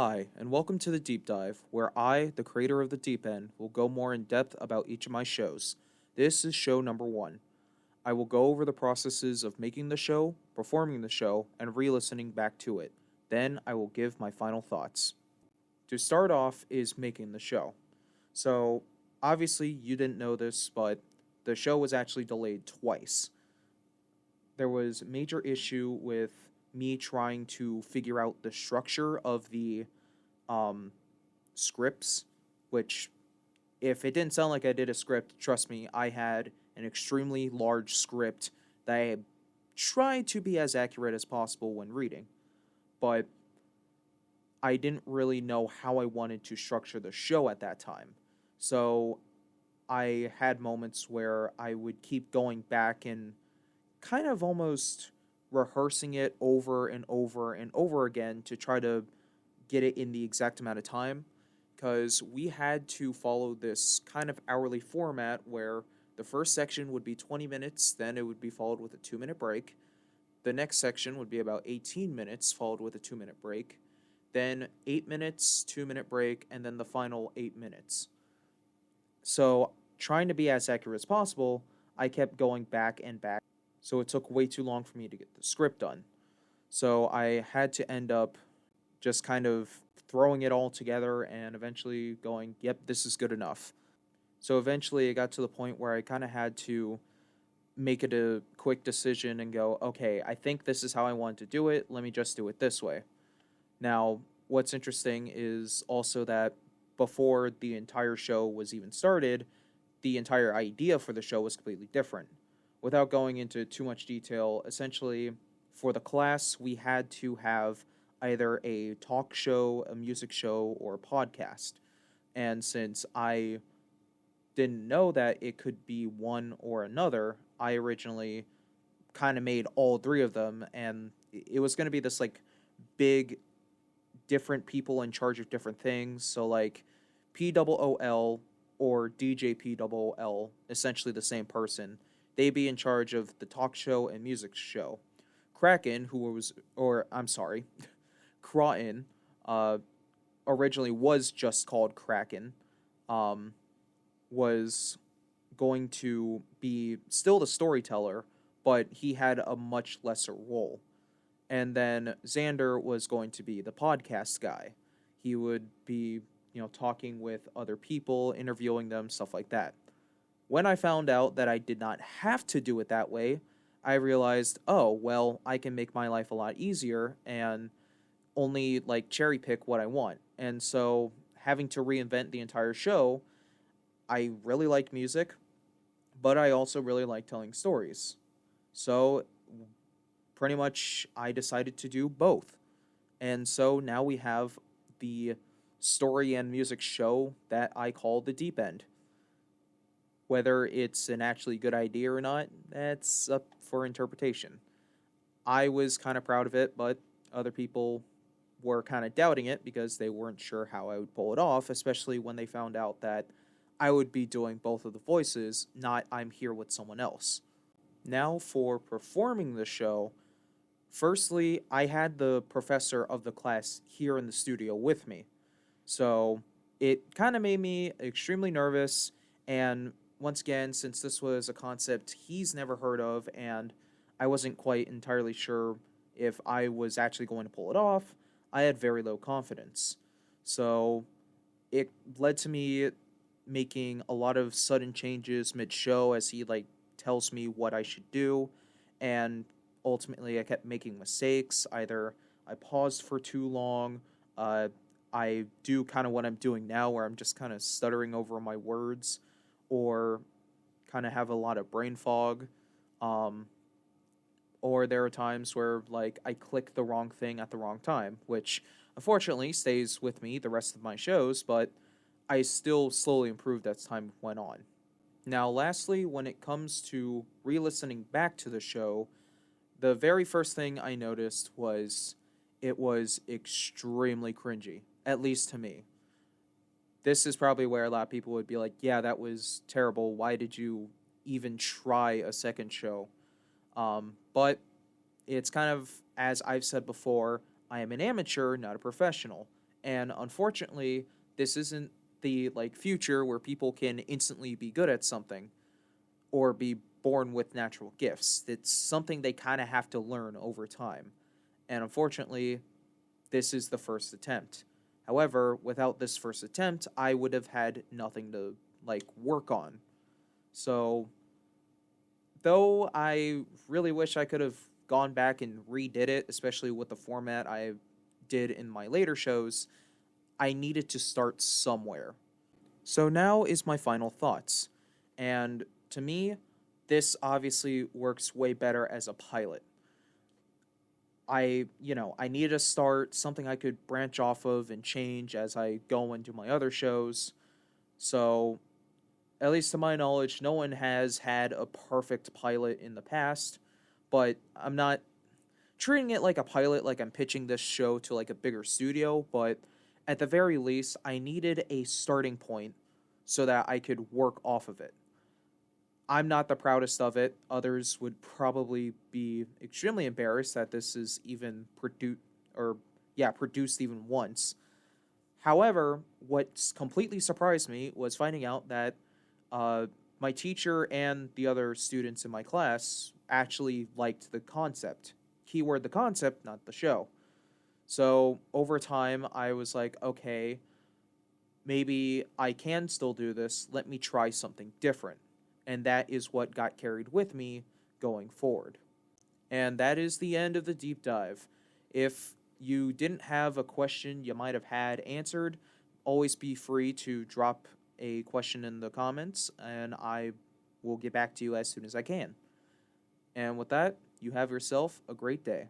Hi, and welcome to the Deep Dive, where I, the creator of The Deep End, will go more in depth about each of my shows. This is show number 1. I will go over the processes of making the show, performing the show, and re listening back to it. Then I will give my final thoughts. To start off is making the show. So, obviously, you didn't know this, but the show was actually delayed twice. There was major issue with me trying to figure out the structure of the um, scripts, which, if it didn't sound like I did a script, trust me, I had an extremely large script that I tried to be as accurate as possible when reading, but I didn't really know how I wanted to structure the show at that time. So I had moments where I would keep going back and kind of almost rehearsing it over and over and over again to try to get it in the exact amount of time, because we had to follow this kind of hourly format where the first section would be 20 minutes, then it would be followed with a 2-minute break. The next section would be about 18 minutes, followed with a 2-minute break. Then 8 minutes, 2-minute break, and then the final 8 minutes. So, trying to be as accurate as possible, I kept going back and back. So, it took way too long for me to get the script done. So, I had to end up just kind of throwing it all together and eventually going, yep, this is good enough. So eventually it got to the point where I kind of had to make it a quick decision and go, okay, I think this is how I want to do it. Let me just do it this way. Now, what's interesting is also that before the entire show was even started, the entire idea for the show was completely different. Without going into too much detail, essentially, for the class, we had to have either a talk show, a music show, or a podcast. And since I didn't know that it could be one or another, I originally kind of made all three of them, and it was going to be this like big, different people in charge of different things. So like POOL or DJ POOL, essentially the same person. They'd be in charge of the talk show and music show. Kraken, who was, or I'm sorry, Kraken, uh, originally was just called Kraken, um, was going to be still the storyteller, but he had a much lesser role. And then Xander was going to be the podcast guy. He would be, talking with other people, interviewing them, stuff like that. When I found out that I did not have to do it that way, I realized, oh, well, I can make my life a lot easier and only like cherry pick what I want. And so having to reinvent the entire show, I really like music, but I also really like telling stories. So pretty much I decided to do both. And so now we have the story and music show that I call The Deep End. Whether it's an actually good idea or not, that's up for interpretation. I was kind of proud of it, but other people were kind of doubting it because they weren't sure how I would pull it off, especially when they found out that I would be doing both of the voices, not I'm here with someone else. Now, for performing the show, firstly, I had the professor of the class here in the studio with me. So it kind of made me extremely nervous. And once again, since this was a concept he's never heard of, and I wasn't quite entirely sure if I was actually going to pull it off, I had very low confidence. So it led to me making a lot of sudden changes mid show as he like tells me what I should do, and ultimately I kept making mistakes. Either I paused for too long, I do kind of what I'm doing now where I'm just kind of stuttering over my words, or kind of have a lot of brain fog. Um, or there are times where like I click the wrong thing at the wrong time, which unfortunately stays with me the rest of my shows, but I still slowly improved as time went on. Now, lastly, when it comes to re listening back to the show, the very first thing I noticed was it was extremely cringy, at least to me. This is probably where a lot of people would be like, yeah, that was terrible. Why did you even try a second show? But it's kind of, as I've said before, I am an amateur, not a professional. And unfortunately, this isn't the like future where people can instantly be good at something or be born with natural gifts. It's something they kind of have to learn over time. And unfortunately, this is the first attempt. However, without this first attempt, I would have had nothing to like work on. So, though I really wish I could have gone back and redid it, especially with the format I did in my later shows, I needed to start somewhere. So now is my final thoughts. And to me, this obviously works way better as a pilot. I needed to start something I could branch off of and change as I go into my other shows. So, at least to my knowledge, no one has had a perfect pilot in the past, but I'm not treating it like a pilot, like I'm pitching this show to like a bigger studio, but at the very least, I needed a starting point so that I could work off of it. I'm not the proudest of it. Others would probably be extremely embarrassed that this is even produced even once. However, what's completely surprised me was finding out that uh, my teacher and the other students in my class actually liked the concept. Keyword the concept, not the show. So over time, I was like, okay, maybe I can still do this. Let me try something different. And that is what got carried with me going forward. And that is the end of the deep dive. If you didn't have a question you might have had answered, always be free to drop a question in the comments, and I will get back to you as soon as I can. And with that, you have yourself a great day.